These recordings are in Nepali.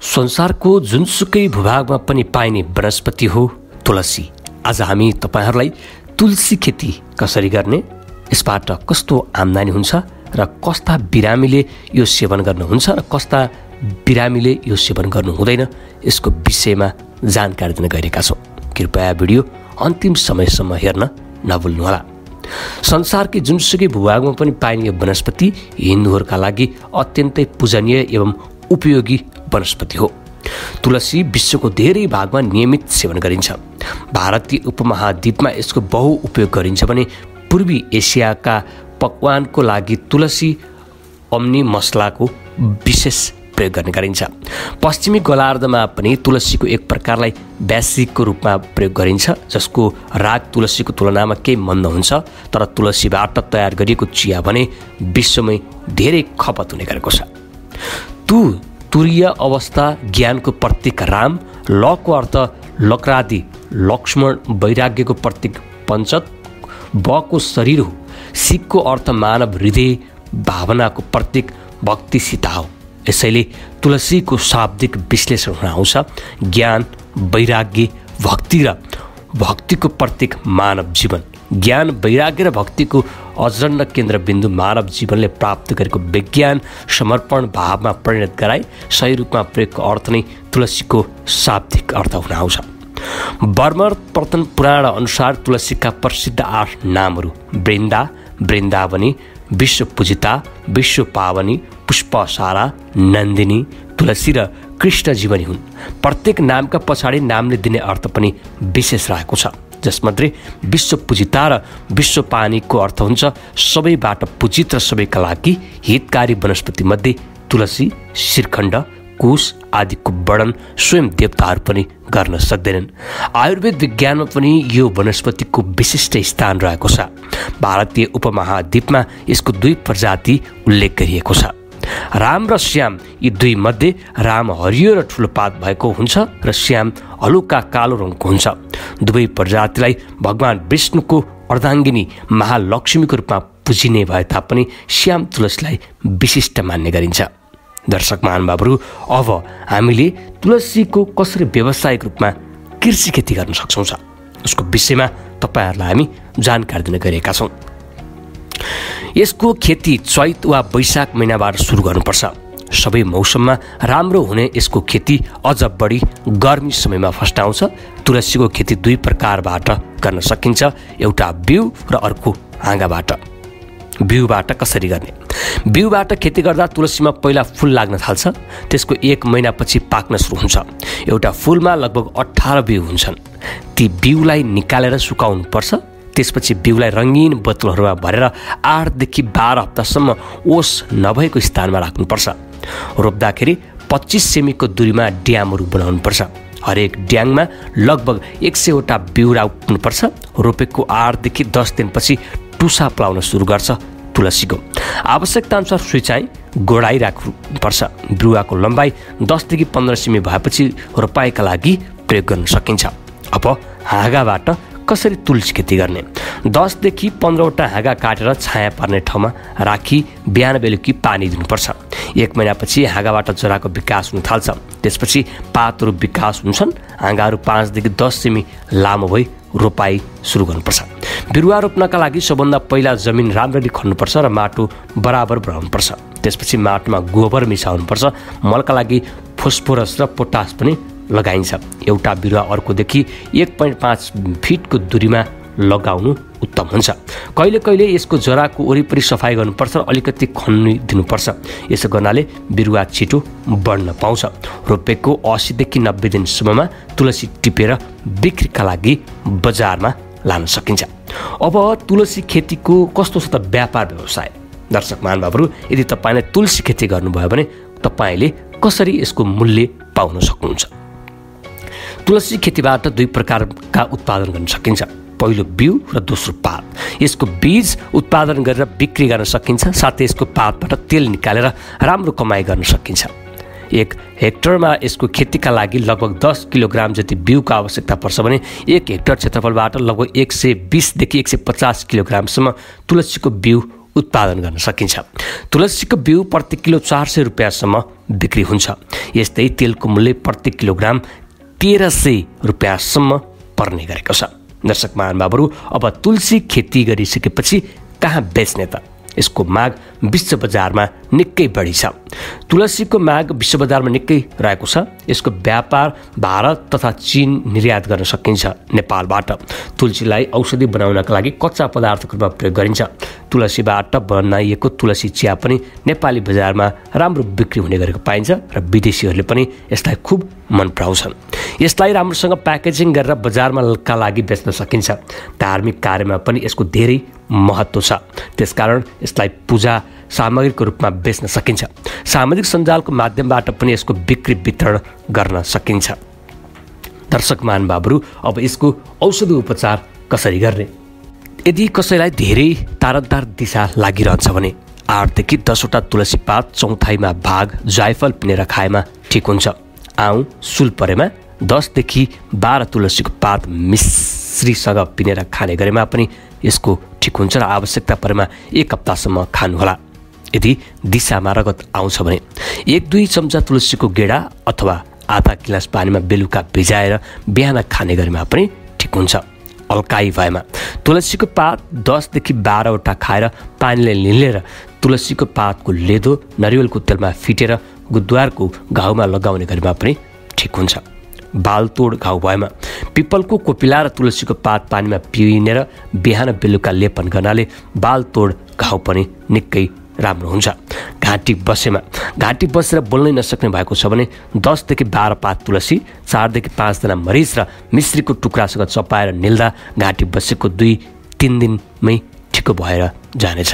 संसारको जुनसुकै भूभागमा पनि पाइने वनस्पति हो तुलसी। आज हामी तपाईहरुलाई तुलसी खेती कसरी गर्ने, यसबाट कस्तो आम्दानी हुन्छ र कस्ता बिरामीले यो सेवन गर्नुहुन्छ र कस्ता बिरामीले यो सेवन गर्नु हुँदैन, यसको विषयमा जानकारी दिन गइरहेका छौं। कृपया भिडियो अन्तिम समयसम्म हेर्न नभुल्नुहोला। संसारकै जुनसुकै भूभागमा पनि पाइने यो वनस्पति हिन्दूहरूका लागि अत्यन्तै पूजनीय एवं उपयोगी वनस्पति हो। तुलसी विश्वको धेरै भागमा नियमित सेवन गरिन्छ। भारतीय उपमहाद्वीपमा यसको बहु उपयोग गरिन्छ भने पूर्वी एसियाका पकवानको लागि तुलसी अम्नी मसलाको विशेष प्रयोग गर्ने गरिन्छ। पश्चिमी गोलार्धमा पनि तुलसीको एक प्रकारलाई व्यासिकको रूपमा प्रयोग गरिन्छ, जसको राग तुलसीको तुलनामा केही मन्द हुन्छ, तर तुलसीबाट तयार गरिएको चिया भने विश्वमै धेरै खपत हुने गरेको छ। तुरीय अवस्था ज्ञानको प्रतीक राम, लको अर्थ लक्रादि लक्ष्मण, वैराग्यको प्रतीक पञ्चत, बको शरीर हो, सिकको अर्थ मानव हृदय भावनाको प्रतीक भक्ति सीता हो। यसैले तुलसीको शाब्दिक विश्लेषण हुन आउँछ ज्ञान, वैराग्य, भक्ति र भक्तिको प्रतीक मानव जीवन। ज्ञान, वैराग्य र भक्तिको अजरण्य केन्द्रबिन्दु मानव जीवनले प्राप्त गरेको विज्ञान समर्पण भावमा परिणत गराई सही रूपमा प्रयोगको अर्थ नै तुलसीको शाब्दिक अर्थ हुन आउँछ। बर्मर प्रतन पुराण अनुसार तुलसीका प्रसिद्ध 8 नामहरू वृन्दा, वृन्दावनी, विश्वपूजिता, विश्वपावनी, पुष्पसारा, नन्दिनी, तुलसी र कृष्ण जीवनी हुन्। प्रत्येक नामका पछाडि नामले दिने अर्थ पनि विशेष रहेको छ, जसमध्ये विश्वपूजिता र विश्वपावनीको अर्थ हुन्छ सबैबाट पूजित र सबैका लागि हितकारी वनस्पति मध्ये तुलसी, श्रीखण्ड, कुश आदिको वर्णन स्वयं देवताहरू पनि गर्न सक्दैनन्। आयुर्वेद विज्ञानमा पनि यो वनस्पतिको विशिष्ट स्थान रहेको छ। भारतीय उपमहाद्वीपमा यसको 2 प्रजाति उल्लेख गरिएको छ, राम र श्याम। यी 2 मध्ये राम हरियो र ठुलो पात भएको हुन्छ र श्याम हलुका कालो रङको हुन्छ। दुवै प्रजातिलाई भगवान विष्णुको अर्धाङ्गिनी महालक्ष्मीको रूपमा पुजिने भए तापनि श्याम तुलसीलाई विशिष्ट मान्ने गरिन्छ। दर्शक महानुभावहरू, अब हामीले तुलसीको कसरी व्यावसायिक रूपमा कृषि खेती गर्न सक्छौँ उसको विषयमा तपाईहरुलाई हामी जानकारी दिन गइरहेका छौँ। यसको खेती चैत वा वैशाख महिनाबाट सुरु गर्नुपर्छ। सबै मौसममा राम्रो हुने यसको खेती अझ बढी गर्मी समयमा फस्टाउँछ। तुलसीको खेती 2 प्रकारबाट गर्न सकिन्छ, एउटा बिउ र अर्को हाँगाबाट। बिउबाट कसरी गर्ने? बिउबाट खेती गर्दा तुलसीमा पहिला फूल लाग्न थाल्छ, त्यसको 1 महिनापछि पाक्न सुरु हुन्छ। एउटा फूलमा लगभग 18 बिउ हुन्छन्। ती बिउलाई निकालेर सुकाउनु पर्छ। त्यसपछि बिउलाई रङ्गीन बोतलहरूमा भरेर 8 देखि 12 हप्तासम्म ओस नभएको स्थानमा राख्नुपर्छ। रोप्दाखेरि 25 सेमीको दूरीमा ड्यामहरू बनाउनुपर्छ। हरेक ड्याङमा लगभग 100 वटा बिउ राख्नुपर्छ। रोपेको 8 देखि 10 दिनपछि टुसा पलाउन सुरु गर्छ। तुलसीको आवश्यकताअनुसार सिँचाइ गोडाइ राख्नुपर्छ। बिरुवाको लम्बाइ 10 देखि 15 सेमी भएपछि रोपाइका लागि प्रयोग गर्न सकिन्छ। अब हाँगाबाट कसरी तुलसी खेती गर्ने? 10 देखि 15 वटा हाँगा काटेर छाया पर्ने ठाउँमा राखी बिहान बेलुकी पानी दिनुपर्छ। 1 महिनापछि हाँगाबाट जराको विकास हुन थाल्छ। त्यसपछि पातहरू विकास हुन्छन्। हाँगाहरू 5 देखि 10 सेमी लामो भई रोपाई सुरु गर्नुपर्छ। बिरुवा रोप्नका लागि सबभन्दा पहिला जमिन राम्ररी खन्नुपर्छ र माटो बराबर बनाउनुपर्छ। त्यसपछि माटोमा गोबर मिसाउनुपर्छ। मलका लागि फोस्फोरस र पोटास पनि लगाइन्छ। एउटा बिरुवा अर्कोदेखि 1.5 फिटको दूरीमा लगाउनु उत्तम हुन्छ। कहिले कहिले यसको जराको वरिपरि सफाइ गर्नुपर्छ र अलिकति खन्नु दिनुपर्छ। यसो गर्नाले बिरुवा छिटो बढ्न पाउँछ। रोपेको 80 देखि 90 दिनसम्ममा तुलसी टिपेर बिक्रीका लागि बजारमा लान सकिन्छ। अब तुलसी खेतीको कस्तो छ त व्यापार व्यवसाय? दर्शक महानुभावहरू, यदि तपाईँले तुलसी खेती गर्नुभयो भने तपाईँले कसरी यसको मूल्य पाउन सक्नुहुन्छ? तुलसी खेतीबाट 2 प्रकारका उत्पादन गर्न सकिन्छ, पहिलो बिउ र दोस्रो पात। यसको बीज उत्पादन गरेर बिक्री गर्न सकिन्छ, साथै यसको पातबाट तेल निकालेर राम्रो कमाइ गर्न सकिन्छ। 1 हेक्टरमा यसको खेतीका लागि लगभग 10 किलोग्राम जति बिउको आवश्यकता पर्छ भने 1 हेक्टर क्षेत्रफलबाट लगभग 120 देखि 150 किलोग्रामसम्म तुलसीको बिउ उत्पादन गर्न सकिन्छ। तुलसीको बिउ प्रति किलो 400 रुपियाँसम्म बिक्री हुन्छ। यस्तै तेलको मूल्य प्रति किलोग्राम 1300 रुपियाँसम्म पर्ने गरेको छ। दर्शक महानुभावहरू, अब तुलसी खेती गरिसकेपछि कहाँ बेच्ने त? यसको माग विश्व बजारमा निकै बढी छ। तुलसीको माग विश्व बजारमा निकै रहेको छ। यसको व्यापार भारत तथा चीन निर्यात गर्न सकिन्छ। नेपालबाट तुलसीलाई औषधि बनाउनका लागि कच्चा पदार्थको रूपमा प्रयोग गरिन्छ। तुलसीबाट बनाइएको तुलसी चिया पनि नेपाली बजारमा राम्रो बिक्री हुने गरेको पाइन्छ र विदेशीहरूले पनि यसलाई खुब मन पराउँछन्। यसलाई राम्रोसँग प्याकेजिङ गरेर बजारमाका लागि बेच्न सकिन्छ। धार्मिक कार्यमा पनि यसको धेरै महत्त्व छ। त्यसकारण यसलाई पूजा सामग्रीको रूपमा बेच्न सकिन्छ। सामाजिक सञ्जालको माध्यमबाट पनि यसको बिक्री वितरण गर्न सकिन्छ। दर्शक महानुभावहरू, अब यसको औषधि उपचार कसरी गर्ने? यदि कसैलाई धेरै तारन्तार दिशा लागिरहन्छ भने 8 देखि 10 वटा तुलसी पात चौथाइमा भाग जायफल पिनेर खाएमा ठिक हुन्छ। आउँ सुल परेमा 10 देखि 12 तुलसीको पात मिश्रीसँग पिनेर खाने गरेमा पनि यसको ठिक हुन्छ र आवश्यकता परेमा 1 हप्तासम्म खानुहोला। यदि दिशामा रगत आउँछ भने 1-2 चम्चा तुलसीको गेडा अथवा आधा गिलास पानीमा बेलुका भिजाएर बिहान खाने गरेमा पनि ठिक हुन्छ। हल्काई भएमा तुलसीको पात 10 देखि 12 वटा खाएर पानीले निलेर तुलसीको पातको लेदो नरिवलको तेलमा फिटेर गुद्वारको घाउमा लगाउने गरेमा पनि ठिक हुन्छ। बालतोड घाउ भएमा पिपलको कोपिला र तुलसीको पात पानीमा पिनेर बिहान बेलुका लेपन गर्नाले बालतोड घाउ पनि निकै राम्रो हुन्छ। घाँटी बसेर बोल्नै नसक्ने भएको छ भने 10 देखि 12 पात तुलसी, 4 देखि 5 जना मरिच र मिश्रीको टुक्रासँग चपाएर निल्दा घाँटी बसेको 2-3 दिनमै ठिक भएर जानेछ।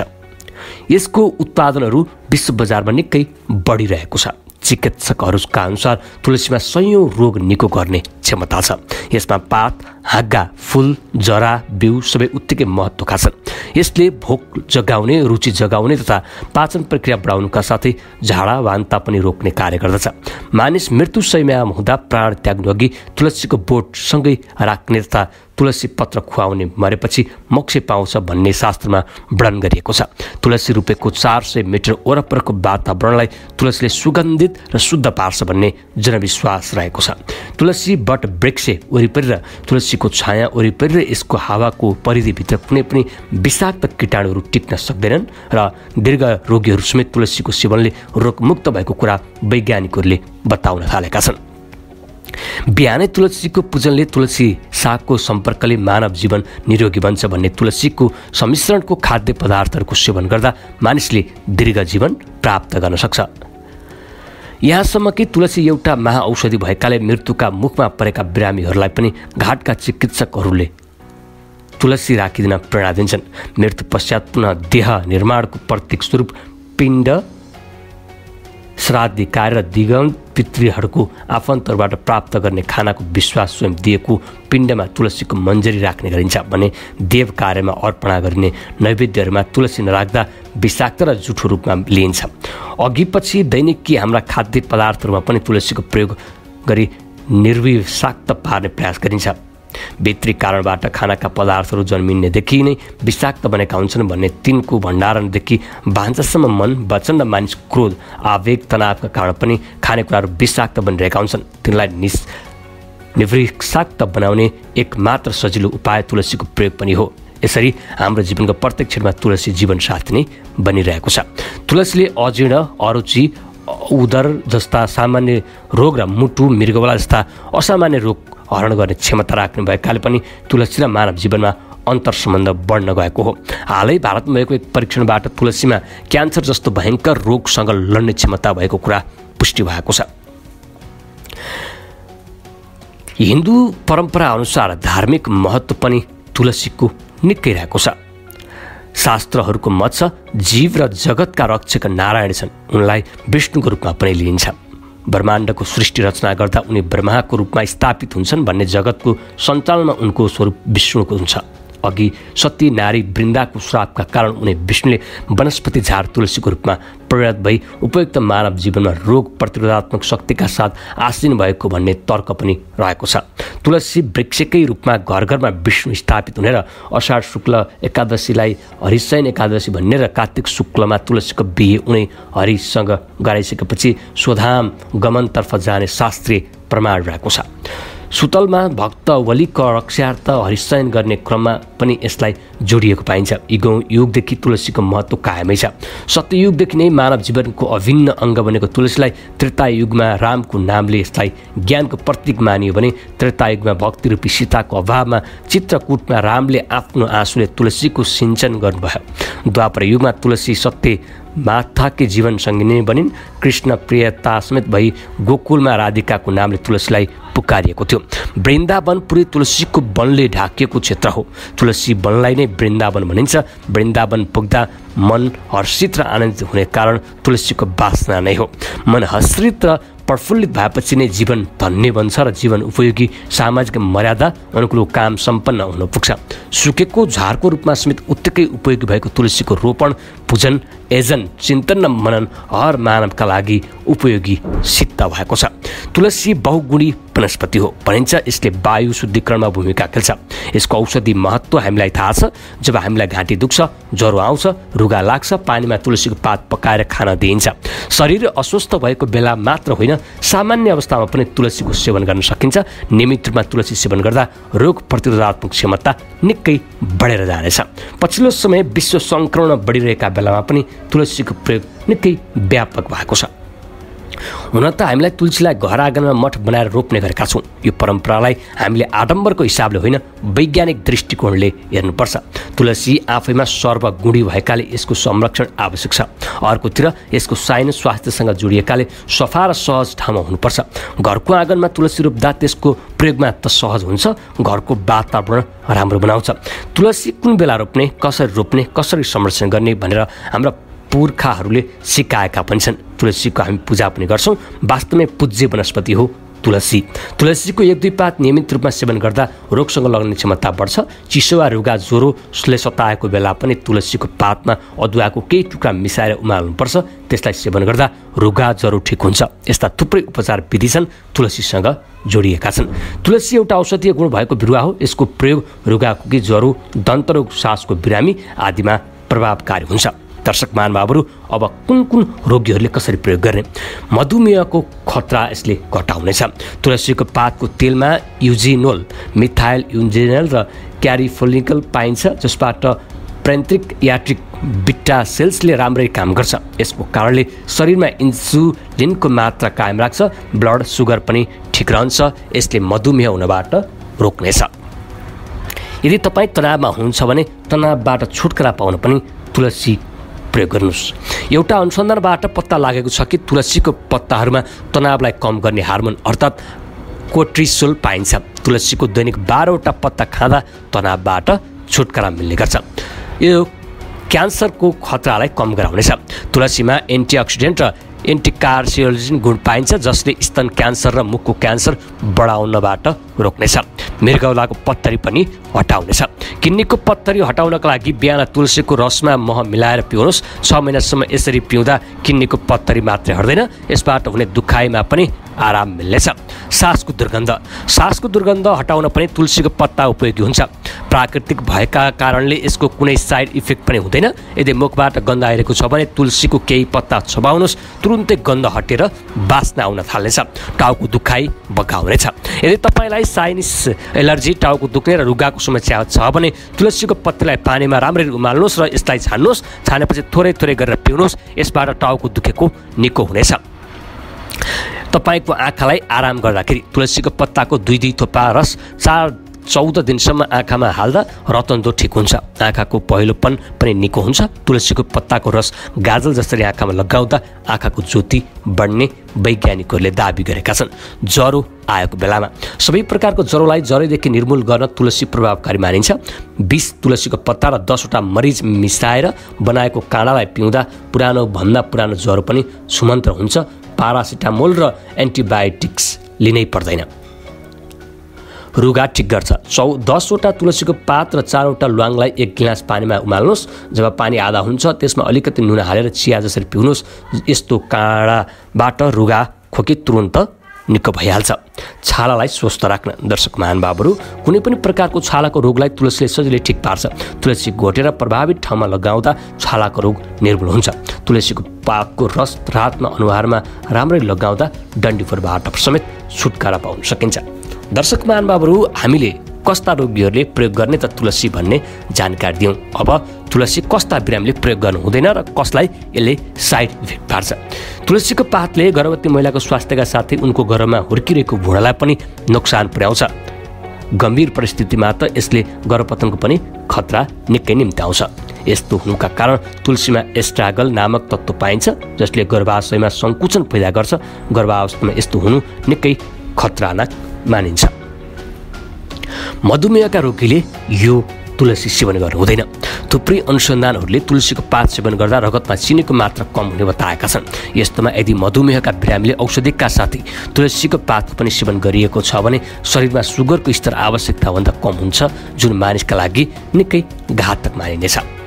यसको उत्पादनहरू विश्व बजारमा निकै बढिरहेको छ। चिकित्सकहरूका अनुसार तुलसीमा सयौं रोग निको गर्ने क्षमता छ। यसमा पात, हाँगा, फूल, जरा, बिउ सबै उत्तिकै महत्त्वका छन्। यसले भोक जगाउने, रुचि जगाउने तथा पाचन प्रक्रिया बढाउनुका साथै झाडा वान्ता पनि रोक्ने कार्य गर्दछ। मानिस मृत्युशयमा हुँदा प्राण त्याग्नु अघि तुलसीको बोटसँगै राख्ने तथा तुलसी पत्र खुवाउने मरेपछि मोक्ष पाउँछ भन्ने शास्त्रमा वर्णन गरिएको छ। तुलसी रोपेको 400 मिटर वरपरको वातावरणलाई तुलसीले सुगन्धित र शुद्ध पार्छ भन्ने जनविश्वास रहेको छ। तुलसी बट वृक्ष वरिपरि र तुलसीको छाया वरिपरि र यसको हावाको परिधिभित्र कुनै पनि विषाक्त कीटाणुहरू टिक्न सक्दैनन् र दीर्घ रोगीहरू समेत तुलसीको सेवनले रोगमुक्त भएको कुरा वैज्ञानिकहरूले बताउन थालेका छन्। बिहानै तुलसीको पूजनले तुलसी सागको सम्पर्कले मानव जीवन निरोगी बन्छ भन्ने तुलसीको सम्मिश्रणको खाद्य पदार्थहरूको सेवन गर्दा मानिसले दीर्घ जीवन प्राप्त गर्न सक्छ। यहाँसम्म कि तुलसी एउटा महाऔषधि भएकाले मृत्युका मुखमा परेका बिरामीहरूलाई पनि घाटका चिकित्सकहरूले तुलसी राखिदिन प्रेरणा दिन्छन्। मृत्यु पश्चात पुनः देह निर्माणको प्रतीक स्वरूप पिण्ड श्राद्ध कार्य र दिगन्त पितृहरूको आफन्तहरूबाट प्राप्त गर्ने खानाको विश्वास स्वयं दिएको पिण्डमा तुलसीको मन्जरी राख्ने गरिन्छ भने देव कार्यमा अर्पणा गरिने नैवेद्यहरूमा तुलसी नराख्दा विषाक्त र जुठो रूपमा लिइन्छ। अघि पछि दैनिकी हाम्रा खाद्य पदार्थहरूमा पनि तुलसीको प्रयोग गरी निर्विषाक्त पार्ने प्रयास गरिन्छ। भित्री कारणबाट खानाका पदार्थहरू जन्मिनेदेखि नै विषाक्त बनेका हुन्छन् भन्ने तिनको भण्डारणदेखि भान्सासम्म मन, वचन र मानिस क्रोध, आवेग, तनावका कारण पनि खानेकुराहरू विषाक्त बनिरहेका हुन्छन्। तिनलाई निर्विषाक्त बनाउने एकमात्र सजिलो उपाय तुलसीको प्रयोग पनि हो। यसरी हाम्रो जीवनको प्रत्येक क्षेत्रमा तुलसी जीवनसाथी नै बनिरहेको छ। तुलसीले अजीर्ण, अरुचि, उदर जस्ता सामान्य रोग र मुटु, मृगौला जस्ता असामान्य रोग हरण गर्ने क्षमता राख्ने भएकाले पनि तुलसी र मानव जीवनमा अन्तर सम्बन्ध बढ्न गएको हो। हालै भारतमा भएको एक परीक्षणबाट तुलसीमा क्यान्सर जस्तो भयङ्कर रोगसँग लड्ने क्षमता भएको कुरा पुष्टि भएको छ। हिन्दू परम्परा अनुसार धार्मिक महत्त्व पनि तुलसीको निकै रहेको छ। शास्त्रहरूको मत छ जीव र जगतका रक्षक नारायण छन्, उनलाई विष्णुको रूपमा पनि लिइन्छ। ब्रह्माण्डको सृष्टि रचना गर्दा उनी ब्रह्माको रूपमा स्थापित हुन्छन् भन्ने जगतको सञ्चालनमा उनको स्वरूप विष्णुको हुन्छ। अघि सती नारी वृन्दाको श्रापका कारण उनी विष्णुले वनस्पति झार तुलसीको रूपमा परिणत भई उपयुक्त मानव जीवनमा रोग प्रतिरोधात्मक शक्तिका साथ आसीन भएको भन्ने तर्क पनि रहेको छ। तुलसी वृक्षकै रूपमा घर घरमा विष्णु स्थापित हुने र अषाढ शुक्ल एकादशीलाई हरिशयन एकादशी भन्ने र कार्तिक शुक्लमा तुलसीको बिहे उनै हरिसँग गराइसकेपछि स्वधाम गमनतर्फ जाने शास्त्रीय प्रमाण रहेको छ। सुतलमा भक्त वलिको रक्षार्थ हरिशयन गर्ने क्रममा पनि यसलाई जोडिएको पाइन्छ। युगदेखि तुलसीको महत्त्व कायमै छ। सत्ययुगदेखि नै मानव जीवनको अभिन्न अङ्ग बनेको तुलसीलाई त्रेतायुगमा रामको नामले यसलाई ज्ञानको प्रतीक मानियो भने त्रेतायुगमा भक्तिरूपी सीताको अभावमा चित्रकूटमा रामले आफ्नो आँसुले तुलसीको सिञ्चन गर्नुभयो। द्वापर युगमा तुलसी सत्य माताकै जीवन सङ्गिनी बनिन्। कृष्ण प्रियता समेत भई गोकुलमा राधिकाको नामले तुलसीलाई पुकारिएको थियो। वृन्दावन पुरै तुलसीको वनले ढाकिएको क्षेत्र हो। तुलसी वनलाई नै वृन्दावन भनिन्छ। वृन्दावन पुग्दा मन हर्षित र आनन्दित हुने कारण तुलसीको वासना नै हो। मन हर्षित र प्रफुल्लित भएपछि नै जीवन धन्य बन्छ र जीवन उपयोगी सामाजिक मर्यादा अनुकूल काम सम्पन्न हुन पुग्छ। सुकेको झारको रूपमा समेत उत्तिकै उपयोगी भएको तुलसीको रोपण, पूजन, एजन, चिन्तन र मनन हर मानवका लागि उपयोगी सिद्ध भएको छ। तुलसी बहुगुणी वनस्पति हो भनिन्छ। यसले वायु शुद्धिकरणमा भूमिका खेल्छ। यसको औषधि महत्त्व हामीलाई थाहा छ। जब हामीलाई घाँटी दुख्छ, ज्वरो आउँछ, रुगा लाग्छ, पानीमा तुलसीको पात पकाएर खान दिइन्छ। शरीर अस्वस्थ भएको बेला मात्र होइन, सामान्य अवस्थामा पनि तुलसीको सेवन गर्न सकिन्छ। नियमित रूपमा तुलसी सेवन गर्दा रोग प्रतिरोधात्मक क्षमता निकै बढेर जानेछ। पछिल्लो समय विश्व सङ्क्रमण बढिरहेका बेलामा पनि तुलसीको प्रयोग निकै व्यापक भएको छ। हुन त हामीलाई तुलसीलाई घर आँगनमा मठ बनाएर रोप्ने गरेका छौँ। यो परम्परालाई हामीले आडम्बरको हिसाबले होइन, वैज्ञानिक दृष्टिकोणले हेर्नुपर्छ। तुलसी आफैमा सर्वगुणी भएकाले यसको संरक्षण आवश्यक छ। अर्कोतिर यसको साइनस स्वास्थ्यसँग जोडिएकाले सफा र सहज ठाउँमा हुनुपर्छ। घरको आँगनमा तुलसी रोप्दा त्यसको प्रयोगमा त सहज हुन्छ, घरको वातावरण राम्रो बनाउँछ। तुलसी कुन बेला रोप्ने, कसरी संरक्षण गर्ने भनेर हाम्रा पुर्खाहरूले सिकाएका पनि छन्। तुलसीको हामी पूजा पनि गर्छौँ। वास्तवमै पूज्य वनस्पति हो तुलसी। तुलसीको 1-2 पात नियमित रूपमा सेवन गर्दा रोगसँग लड्ने क्षमता बढ्छ। चिसो वा रुगा ज्वरोले सताएको बेला पनि तुलसीको पातमा अदुवाको केही टुक्रा मिसाएर उमाल्नुपर्छ। त्यसलाई सेवन गर्दा रुगा ज्वरो ठिक हुन्छ। यस्ता थुप्रै उपचार विधि छन्, तुलसीसँग जोडिएका छन्। तुलसी एउटा औषधीय गुण भएको बिरुवा हो। यसको प्रयोग रुगाखोकी, ज्वरो, दन्तरोग, सासको बिरामी आदिमा प्रभावकारी हुन्छ। दर्शक महानुभावहरू, अब कुन रोगीहरूले कसरी प्रयोग गर्ने? मधुमेहको खतरा यसले घटाउनेछ। तुलसीको पातको तेलमा युजिनोल, मिथाइल युजिनोल र क्यारिफोलिकल पाइन्छ, जसबाट प्रेन्ट्रिक याट्रिक बिटा सेल्सले राम्ररी काम गर्छ। यसको कारणले शरीरमा इन्सुलिनको मात्रा कायम राख्छ, ब्लड सुगर पनि ठिक रहन्छ। यसले मधुमेह हुनबाट रोक्नेछ। यदि तपाईँ तनावमा हुनुहुन्छ भने तनावबाट छुटकारा पाउन पनि तुलसी प्रयोग गर्नुहोस्। एउटा अनुसन्धानबाट पत्ता लागेको छ कि तुलसीको पत्ताहरूमा तनावलाई कम गर्ने हार्मोन अर्थात् कोर्टिसोल पाइन्छ। तुलसीको दैनिक 12वटा पत्ता खाँदा तनावबाट छुटकारा मिल्ने गर्छ। यो क्यान्सरको खतरालाई कम गराउनेछ। तुलसीमा एन्टिअक्सिडेन्ट र एन्टिकार्सियोलोजिन गुण पाइन्छ, जसले स्तन क्यान्सर र मुखको क्यान्सर बढाउनबाट रोक्नेछ। मृगौलाको पत्तरी पनि हटाउनेछ। किन्नीको पत्तरी हटाउनका लागि बिहान तुलसीको रसमा मह मिलाएर पिउनुहोस्। 6 महिनासम्म यसरी पिउँदा किन्नीको पत्तरी मात्रै हट्दैन, यसबाट हुने दुखाइमा पनि आराम मिल्नेछ। सासको दुर्गन्ध हटाउन पनि तुलसीको पत्ता उपयोगी हुन्छ। प्राकृतिक भएका कारणले यसको कुनै साइड इफेक्ट पनि हुँदैन। यदि मुखबाट गन्ध आइरहेको छ भने तुलसीको केही पत्ता चबाउनुहोस्, तुरुन्तै गन्ध हटेर बास्ना आउन थाल्नेछ। टाउको दुखाइ बगाउनेछ। यदि तपाईँलाई साइनस एलर्जी, टाउको दुख्ने र रुगाको समस्या छ भने तुलसीको पत्तालाई पानीमा राम्ररी उमाल्नुहोस् र यसलाई छान्नुहोस्। छानेपछि थोरै गरेर पिउनुहोस्। यसबाट टाउको दुखेको निको हुनेछ। तपाईँको आँखालाई आराम गर्दाखेरि तुलसीको पत्ताको 2 थोपा रस 4-14 दिनसम्म आँखामा हाल्दा रतन्दो ठिक हुन्छ। आँखाको पहिलोपन पनि निको हुन्छ। तुलसीको पत्ताको रस गाजल जसरी आँखामा लगाउँदा आँखाको ज्योति बढ्ने वैज्ञानिकहरूले दाबी गरेका छन्। ज्वरो आएको बेलामा सबै प्रकारको ज्वरोलाई जरैदेखि निर्मूल गर्न तुलसी प्रभावकारी मानिन्छ। 20 तुलसीको पत्ता र 10वटा मरिच मिसाएर बनाएको काँडालाई पिउँदा पुरानो ज्वरो पनि सुमन्त्र हुन्छ। पारासिटामोल र एन्टिबायोटिक्स लिनै पर्दैन। रुगा ठिक गर्छ। 10वटा तुलसीको पात र 4वटा ल्वाङलाई 1 गिलास पानीमा उमाल्नुहोस्। जब पानी आधा हुन्छ त्यसमा अलिकति नुन हालेर चिया जसरी पिउनुहोस्। यस्तो काँडाबाट रुगा खोकी तुरुन्त निको भइहाल्छ। छालालाई स्वस्थ राख्न दर्शक महानुभावहरू कुनै पनि प्रकारको छालाको रोगलाई तुलसीले सजिलै ठिक पार्छ। तुलसी घोटेर प्रभावित ठाउँमा लगाउँदा छालाको रोग निर्मूल हुन्छ। तुलसीको पातको रस रातमा अनुहारमा राम्ररी लगाउँदा डन्डीफोरबाट समेत छुटकारा पाउन सकिन्छ। दर्शक महानुभावहरू हामीले कस्ता रोगीहरूले प्रयोग गर्ने त तुलसी भन्ने जानकारी दियौँ। अब तुलसी कस्ता बिरामीले प्रयोग गर्नु हुँदैन र कसलाई यसले साइड इफेक्ट पार्छ। तुलसीको पातले गर्भवती महिलाको स्वास्थ्यका साथै उनको गर्भमा हुर्किरहेको भुँडालाई पनि नोक्सान पुर्याउँछ। गम्भीर परिस्थितिमा त यसले गर्भपतनको पनि खतरा निकै निम्त्याउँछ। यस्तो हुनुका कारण तुलसीमा एस्ट्रागल नामक तत्त्व पाइन्छ जसले गर्भाशयमा सङ्कुचन पैदा गर्छ। गर्भावस्थामा यस्तो हुनु निकै खतरानाक मानिन्छ। मधुमेहका रोगीले यो तुलसी सेवन गर्नु हुँदैन। थुप्रै अनुसन्धानहरूले तुलसीको पात सेवन गर्दा रगतमा चिनीको मात्रा कम हुने बताएका छन्। यस्तोमा यदि मधुमेहका बिरामीले औषधिका साथै तुलसीको पातको पनि सेवन गरिएको छ भने शरीरमा सुगरको स्तर आवश्यकताभन्दा कम हुन्छ, जुन मानिसका लागि निकै घातक मानिनेछ।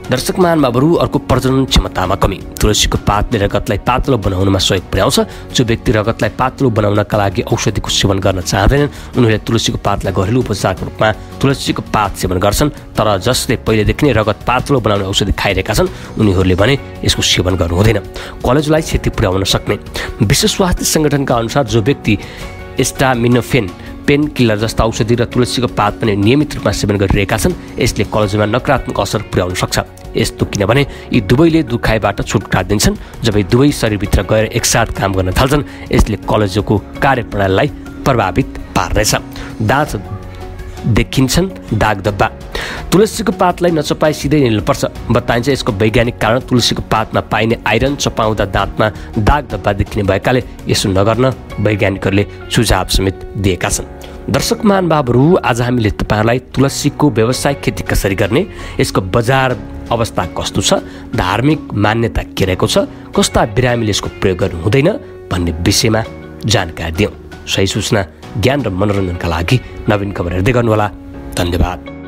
दर्शक महानुभावहरू अर्को प्रजनन क्षमतामा कमी। तुलसीको पातले रगतलाई पातलो बनाउनमा सहयोग पुर्याउँछ। जो व्यक्ति रगतलाई पातलो बनाउनका लागि औषधिको सेवन गर्न चाहँदैनन् उनीहरूले तुलसीको पातलाई घरेलु उपचारको रूपमा तुलसीको पात सेवन गर्छन्। तर जसले पहिलेदेखि नै रगत पातलो बनाउने औषधि खाइरहेका छन् उनीहरूले भने यसको सेवन गर्नु हुँदैन। कलेजोलाई क्षति पुर्याउन सक्ने। विश्व स्वास्थ्य सङ्गठनका अनुसार जो व्यक्ति एस्टामिनोफेन पेन किलर जस्ता औषधि र तुलसीको पात पनि नियमित रूपमा सेवन गरिरहेका छन् यसले कलेजोमा नकारात्मक असर पुर्याउन सक्छ। यस्तो किनभने यी दुवैले दुखाइबाट छुटकारा दिन्छन्। जब यी दुवै शरीरभित्र गएर एकसाथ काम गर्न थाल्छन् यसले कलेजोको कार्यप्रणालीलाई प्रभावित पार्नेछ। दाँत देखिन्छन् दाग धब्बा। तुलसीको पातलाई नचपाई सिधै निल्नुपर्छ। बताइन्छ यसको वैज्ञानिक कारण तुलसीको पातमा पाइने आइरन चपाउँदा दाँतमा दाग धब्बा देखिने भएकाले यसो नगर्न वैज्ञानिकहरूले सुझाव समेत दिएका छन्। दर्शक महानुभावहरू आज हामीले तपाईँहरूलाई तुलसीको व्यावसायिक खेती कसरी गर्ने, यसको बजार अवस्था कस्तो छ, धार्मिक मान्यता के रहेको छ, कस्ता बिरामीले यसको प्रयोग गर्नु हुँदैन भन्ने विषयमा जानकारी दियौँ। सही सूचना, ज्ञान र मनोरञ्जनका लागि नवीन खबर हेर्दै गर्नुहोला। धन्यवाद।